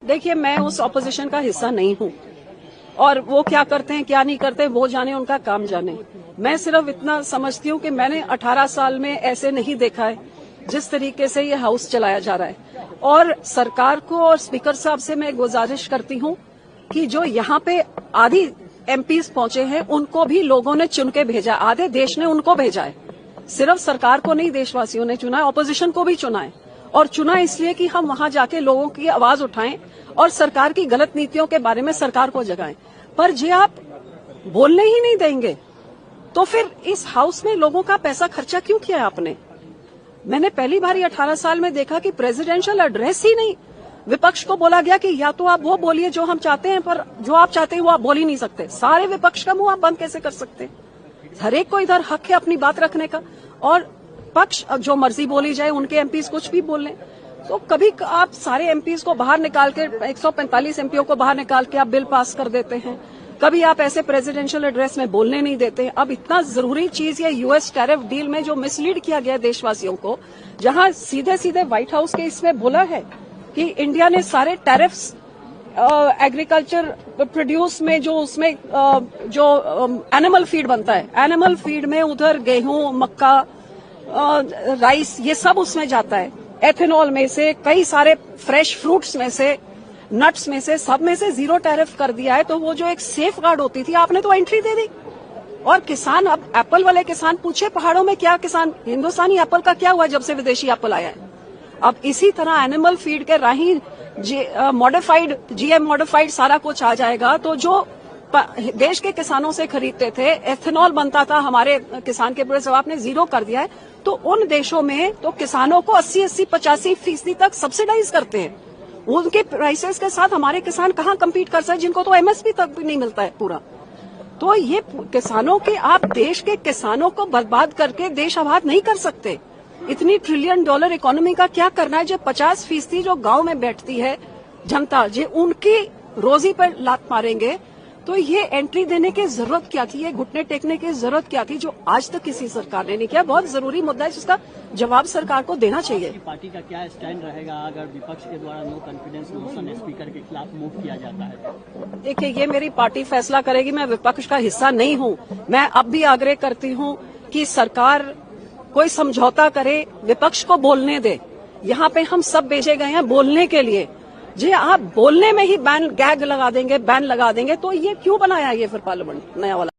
देखिए, मैं उस ऑपोजिशन का हिस्सा नहीं हूं और वो क्या करते हैं क्या नहीं करते वो जाने, उनका काम जाने। मैं सिर्फ इतना समझती हूं कि मैंने 18 साल में ऐसे नहीं देखा है जिस तरीके से ये हाउस चलाया जा रहा है। और सरकार को और स्पीकर साहब से मैं गुजारिश करती हूं कि जो यहाँ पे आधी एमपीज पहुंचे हैं उनको भी लोगों ने चुन के भेजा, आधे देश ने उनको भेजा है। सिर्फ सरकार को नहीं देशवासियों ने चुना है, ऑपोजिशन को भी चुना है। और चुना इसलिए कि हम वहां जाके लोगों की आवाज उठाएं और सरकार की गलत नीतियों के बारे में सरकार को जगाएं। पर जे आप बोलने ही नहीं देंगे तो फिर इस हाउस में लोगों का पैसा खर्चा क्यों किया है आपने? मैंने पहली बार 18 साल में देखा कि प्रेसिडेंशियल एड्रेस ही नहीं, विपक्ष को बोला गया कि या तो आप वो बोलिए जो हम चाहते हैं, पर जो आप चाहते हैं वो आप बोल ही नहीं सकते। सारे विपक्ष का मुंह आप बंद कैसे कर सकते हैं? हर एक को इधर हक है अपनी बात रखने का, और पक्ष जो मर्जी बोली जाए, उनके एमपीज कुछ भी बोल लें। तो कभी आप सारे एमपीज को बाहर निकाल के 145 एमपीओ को बाहर निकाल के आप बिल पास कर देते हैं, कभी आप ऐसे प्रेसिडेंशियल एड्रेस में बोलने नहीं देते। अब इतना जरूरी चीज ये यूएस टैरिफ डील में जो मिसलीड किया गया देशवासियों को, जहां सीधे सीधे व्हाइट हाउस के इसमें बोला है कि इंडिया ने सारे टैरिफ्स एग्रीकल्चर प्रोड्यूस में जो उसमें जो एनिमल फीड बनता है, एनिमल फीड में उधर गेहूं, मक्का, राइस, ये सब उसमें जाता है। एथेनॉल में से, कई सारे फ्रेश फ्रूट्स में से, नट्स में से, सब में से जीरो टैरिफ कर दिया है। तो वो जो एक सेफ गार्ड होती थी आपने तो एंट्री दे दी। और किसान, अब एप्पल वाले किसान पूछे पहाड़ों में क्या किसान, हिंदुस्तानी एप्पल का क्या हुआ जब से विदेशी एप्पल आया है? अब इसी तरह एनिमल फीड के राही मॉडिफाइड, जीएम मॉडिफाइड सारा कुछ आ जाएगा। तो जो देश के किसानों से खरीदते थे, एथेनॉल बनता था हमारे किसान के पूरे, सब आपने जीरो कर दिया है। तो उन देशों में तो किसानों को 80-80, 85% तक सब्सिडाइज करते हैं। उनके प्राइसेस के साथ हमारे किसान कहाँ कम्पीट कर सकते, जिनको तो एमएसपी तक भी नहीं मिलता है पूरा। तो ये किसानों के, आप देश के किसानों को बर्बाद करके देश आबाद नहीं कर सकते। इतनी $1 ट्रिलियन इकोनॉमी का क्या करना है जब 50% जो गांव में बैठती है जनता, जो उनकी रोजी पर लात मारेंगे? तो ये एंट्री देने की जरूरत क्या थी, ये घुटने टेकने की जरूरत क्या थी, जो आज तक किसी सरकार ने नहीं किया? बहुत जरूरी मुद्दा है जिसका जवाब सरकार को देना चाहिए। पार्टी का क्या स्टैंड रहेगा अगर विपक्ष के द्वारा नो कॉन्फिडेंस मोशन स्पीकर के खिलाफ मूव किया जाता है? देखिए, ये मेरी पार्टी फैसला करेगी, मैं विपक्ष का हिस्सा नहीं हूं। मैं अब भी आग्रह करती हूं कि सरकार कोई समझौता करे, विपक्ष को बोलने दे। यहाँ पे हम सब भेजे गए हैं बोलने के लिए। जी, आप बोलने में ही बैन, गैग लगा देंगे, बैन लगा देंगे, तो ये क्यों बनाया ये फिर पार्लियामेंट नया वाला?